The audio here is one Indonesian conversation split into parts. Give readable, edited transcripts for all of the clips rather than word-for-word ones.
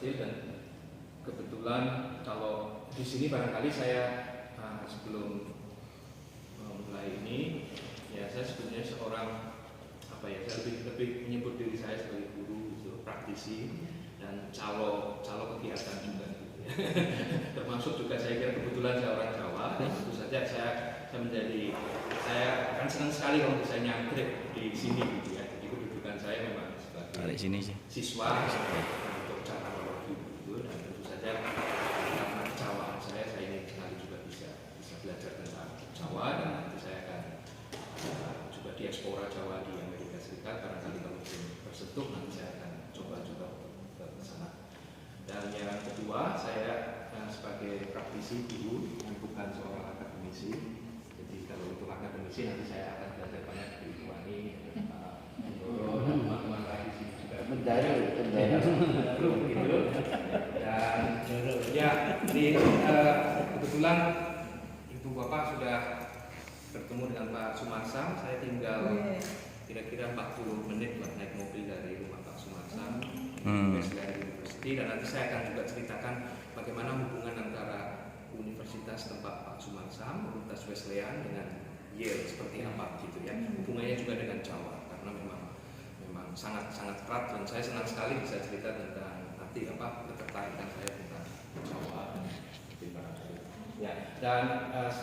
kecil, dan kebetulan kalau di sini barangkali saya sebelum mulai ini ya, saya sebetulnya seorang saya lebih menyebut diri saya sebagai guru gitu, praktisi dan calo kegiatan juga gitu ya. Termasuk juga saya kira kebetulan saya orang Jawa, dan tentu saja saya akan senang sekali kalau bisa nyangkrik di sini gitu ya. Jadi kedudukan saya memang sebagai siswa untuk Jawaologi gitu, dan tentu saja karena kecawaan saya ingin sekali juga bisa belajar tentang Jawa, dan nanti saya akan juga diaspora Jawa di Amerika Serikat, barangkali kalau belum tersentuh nanti saya akan coba juga ke sana. Dan yang kedua, saya sebagai praktisi guru, bukan seorang akademisi. Jadi kalau untuk akademisi nanti saya akan belajar banyak dari Ibu Ani, dan teman-teman lain di sini juga. Dan ya, kebetulan Ibu Bapak sudah bertemu dengan Pak Sumarsam. Saya tinggal kira-kira 40 menit lah naik mobil dari rumah Pak Sumarsam Wesleyan University, dan nanti saya akan juga ceritakan bagaimana hubungan antara universitas tempat Pak Sumarsam, Universitas Wesleyan dengan Yale seperti apa gitu ya. Hubungannya juga dengan Jawa, karena memang sangat erat, dan saya senang sekali bisa cerita tentang ketertarikan saya tentang Jawa ya. Dan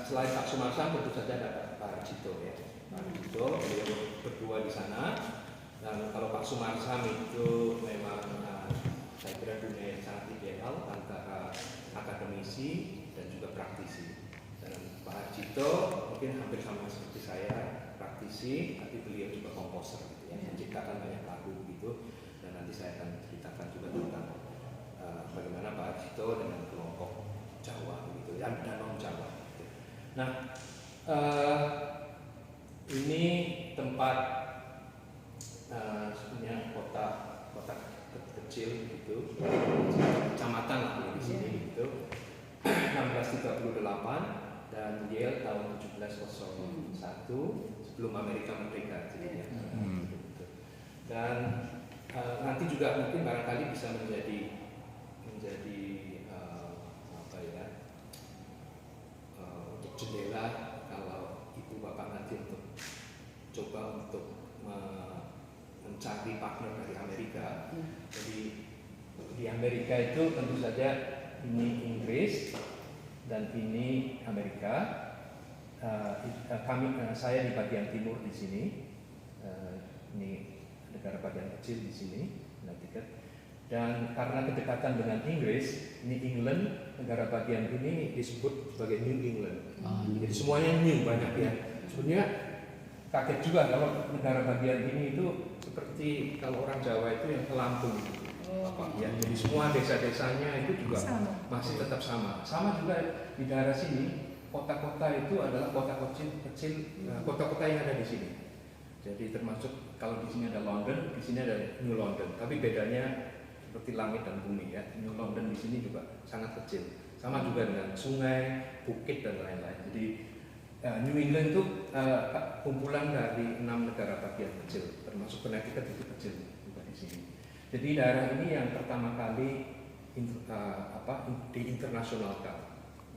selain Pak Sumarsam tentu saja ada Pak Cito ya. Pak Cito, beliau berdua di sana. Dan kalau Pak Sumarsam itu memang saya kira dunia yang sangat ideal antara akademisi dan juga praktisi. Dan Pak Cito mungkin hampir sama seperti saya, praktisi, tapi beliau juga komposer gitu ya, menciptakan banyak lagu gitu. Dan nanti saya akan ceritakan juga tentang bagaimana Pak Cito dengan kelompok Jawa gitu, dan non Jawa gitu. Nah, ini tempat sebenarnya kota kecil gitu, kecamatan lah di sini gitu. 1638 dan Yale tahun 1701 sebelum Amerika merdeka jadinya. Dan nanti juga mungkin barangkali bisa menjadi untuk jendela kalau Ibu Bapak nanti untuk coba untuk mencari partner dari Amerika. Jadi di Amerika itu tentu saja ini Inggris dan ini Amerika. Saya di bagian timur di sini. Ini negara bagian kecil di sini, Connecticut. Dan karena kedekatan dengan Inggris, ini England, negara bagian ini disebut sebagai New England. Jadi semuanya new banyak ya. Sebenarnya kaget juga kalau negara bagian ini itu seperti kalau orang Jawa itu yang ke Lampung. Ya, jadi semua desa-desanya itu juga masih tetap sama. Sama juga di daerah sini, kota-kota itu adalah kota kecil, kota-kota yang ada di sini. Jadi termasuk kalau di sini ada London, di sini ada New London. Tapi bedanya seperti langit dan bumi ya. New London di sini juga sangat kecil. Sama juga dengan sungai, bukit dan lain-lain. Jadi New England itu kumpulan dari 6 negara bagian kecil, termasuk Connecticut itu kecil juga di sini. Jadi daerah ini yang pertama kali diinternasionalkan.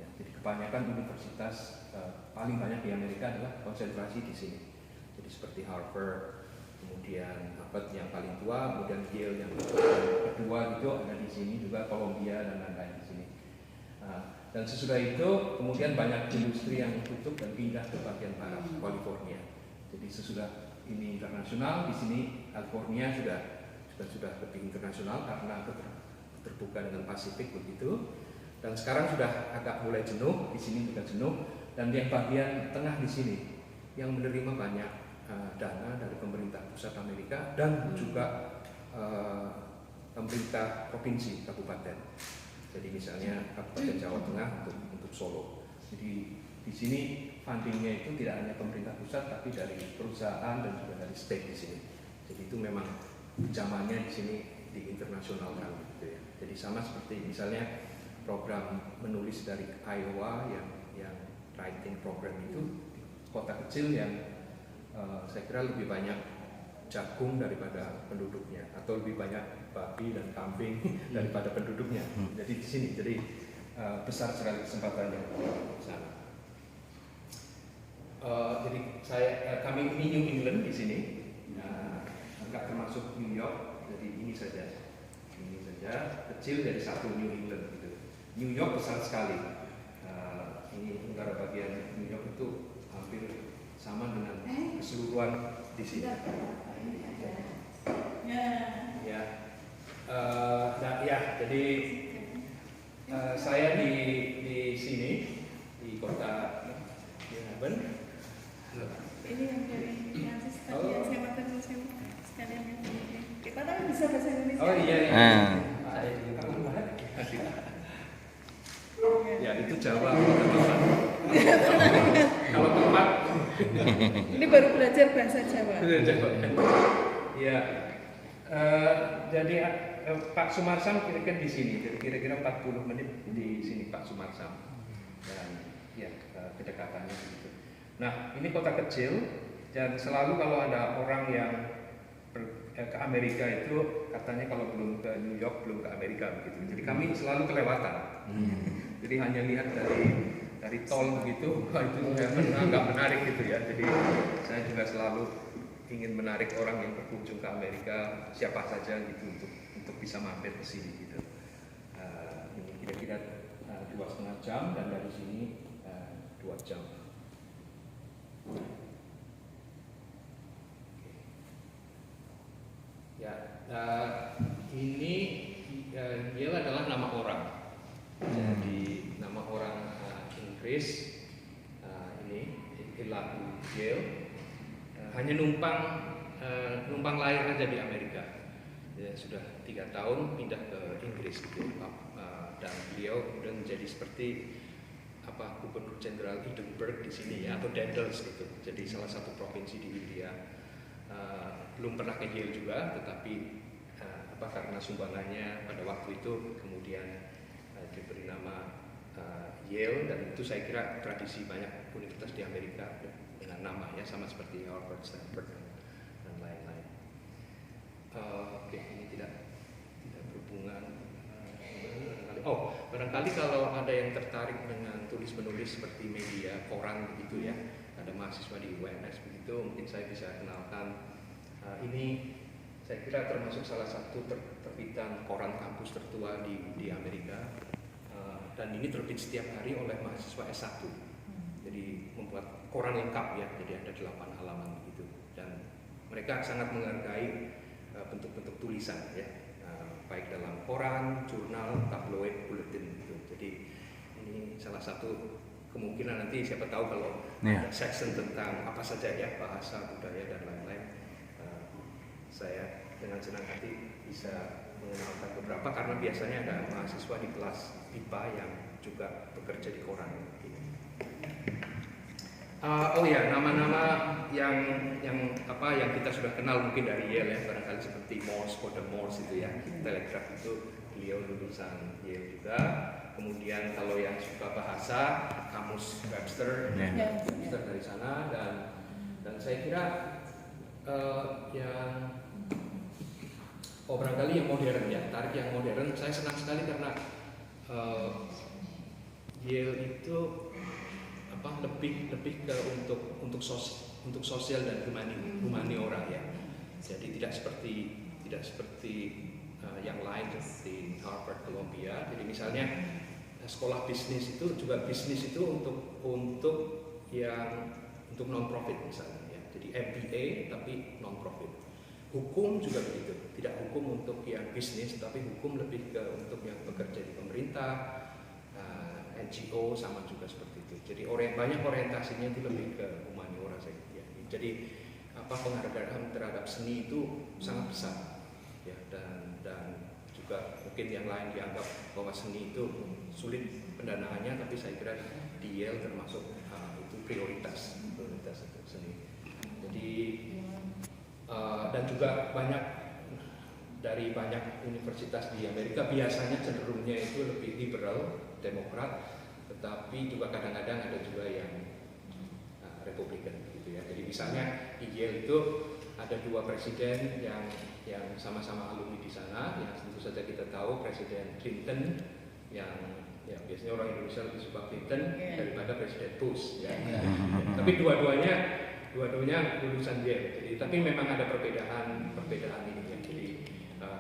Ya, jadi kebanyakan universitas paling banyak di Amerika adalah konsentrasi di sini. Jadi seperti Harvard, kemudian Harvard yang paling tua, kemudian Yale yang kedua itu ada di sini juga, Columbia dan lain-lain di sini. Dan sesudah itu kemudian banyak industri yang tutup dan pindah ke bagian barat, California. Jadi sesudah ini internasional, di sini California sudah lebih internasional karena terbuka dengan Pasifik begitu. Dan sekarang sudah agak mulai jenuh, di sini juga jenuh. Dan yang bagian tengah di sini yang menerima banyak dana dari pemerintah pusat Amerika dan juga pemerintah provinsi kabupaten. Jadi misalnya Kabupaten Jawa Tengah untuk Solo. Jadi di sini fundingnya itu tidak hanya pemerintah pusat, tapi dari perusahaan dan juga dari state di sini. Jadi itu memang zamannya di sini diinternasionalkan gitu ya. Jadi sama seperti misalnya program menulis dari Iowa yang writing program itu kota kecil yang saya kira lebih banyak jagung daripada penduduknya, atau lebih banyak babi dan kambing daripada penduduknya. Jadi di sini, jadi besar sekali kesempatannya di sana. Jadi kami ini New England di sini, nggak termasuk New York, jadi ini saja kecil dari satu New England gitu. New York besar sekali. Ini negara bagian New York itu hampir sama dengan keseluruhan di sini. Ya, jadi saya di sini di kota New Haven. Ini yang dari Francis tadi yang saya makan sekalian yang ini. Kita kan bisa bahasa Indonesia. Oh iya. Ya itu Jawa kalau tempat. Ini baru belajar bahasa Jawa. Ya, jadi Pak Sumarsam kira-kira di sini, jadi kira-kira 40 menit di sini Pak Sumarsam, dan ya kedekatannya begitu. Nah ini kota kecil dan selalu kalau ada orang yang ke Amerika itu katanya kalau belum ke New York belum ke Amerika begitu. Jadi kami selalu kelewatan. Jadi hanya lihat dari tol begitu, itu agak menarik gitu ya. Jadi saya juga selalu ingin menarik orang yang berkunjung ke Amerika, siapa saja gitu untuk bisa mampir ke sini gitu. Ini kira-kira 2,5 jam dan dari sini 2 jam. Ya, ini Yale adalah nama orang. Jadi nama orang Inggris ini Elahu Yale hanya numpang lahir aja di Amerika. Ya, sudah 3 tahun pindah ke Inggris gitu, dan beliau udah menjadi seperti Gubernur Jenderal Edinburgh di sini ya, atau Daendels gitu. Jadi salah satu provinsi di India. Belum pernah ke Yale juga, tetapi karena sumbangannya pada waktu itu kemudian diberi nama Yale, dan itu saya kira tradisi banyak universitas di Amerika dengan nama ya, sama seperti Harvard, Stanford dan lain-lain. Oke, ini tidak berhubungan. Barangkali kalau ada yang tertarik dengan tulis menulis seperti media koran begitu ya, ada mahasiswa di UNS begitu, mungkin saya bisa kenalkan. Ini saya kira termasuk salah satu terbitan koran kampus tertua di Amerika, dan ini terbit setiap hari oleh mahasiswa S1. Jadi membuat koran lengkap ya, jadi ada 8 halaman begitu, dan mereka sangat menghargai bentuk-bentuk tulisan ya, baik dalam koran, jurnal, tabloid, bulletin gitu. Jadi ini salah satu kemungkinan nanti siapa tahu kalau ada section tentang apa saja ya, bahasa, budaya dan lain-lain, saya dengan senang hati bisa mengenalkan beberapa, karena biasanya ada mahasiswa di kelas IPA yang juga bekerja di koran. Nama-nama yang kita sudah kenal mungkin dari Yale ya, barangkali seperti Morse, kode Morse itu ya, telegraf itu beliau lulusan Yale juga. Kemudian kalau yang suka bahasa, kamus Webster dari sana, dan saya kira barangkali yang modern ya, tarik yang modern. Saya senang sekali karena Yale itu lebih ke untuk sosial dan humaniora ya. Jadi tidak seperti yang lain seperti Harvard, Columbia. Jadi misalnya sekolah bisnis itu juga untuk non profit misalnya ya. Jadi MBA tapi non profit. Hukum juga begitu, tidak hukum untuk yang bisnis, tapi hukum lebih ke untuk yang bekerja di pemerintah, NGO sama juga seperti itu. Jadi banyak orientasinya itu lebih ke humaniora saya. Ya. Jadi penghargaan terhadap seni itu sangat besar, ya, dan juga mungkin yang lain dianggap bahwa seni itu sulit pendanaannya, tapi saya kira di Yale termasuk itu prioritas untuk seni. Jadi dan juga dari banyak universitas di Amerika biasanya cenderungnya itu lebih liberal, demokrat, tetapi juga kadang-kadang ada juga yang Republikan gitu ya. Jadi misalnya di Yale itu ada dua presiden yang sama-sama alumni di sana. Yang tentu saja kita tahu Presiden Clinton yang ya biasanya orang Indonesia lebih suka Clinton daripada Presiden Bush. Ya. Tapi dua-duanya lulusan Yale. Jadi tapi memang ada perbedaan ini ya. Jadi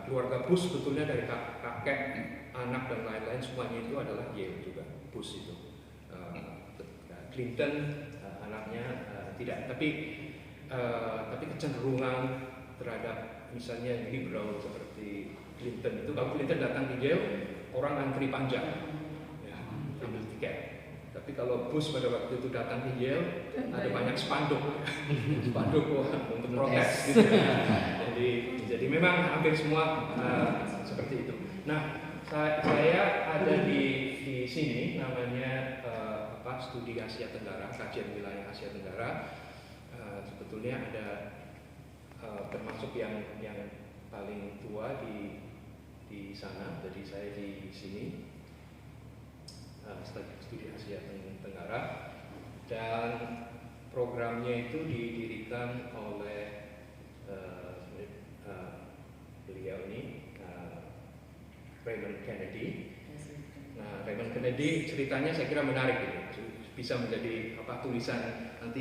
keluarga Bush sebetulnya dari kakek, anak dan lain-lain semuanya itu adalah Yale juga. Bush itu. Clinton anaknya tidak. Tapi kecenderungan terhadap misalnya liberal seperti Clinton itu, kalau Clinton datang di Yale orang antri panjang ya, ambil tiket. Tapi kalau Bush pada waktu itu datang di Yale ada banyak spanduk untuk protes gitu. Jadi memang hampir semua seperti itu. Nah, saya ada di sini namanya studi Asia Tenggara, kajian wilayah Asia Tenggara. Sebetulnya ada termasuk yang paling tua di sana, jadi saya di sini studi Asia Tenggara, dan programnya itu didirikan oleh beliau ini Raymond Kennedy. Nah, Raymond Kennedy ceritanya saya kira menarik ini, bisa menjadi tulisan nanti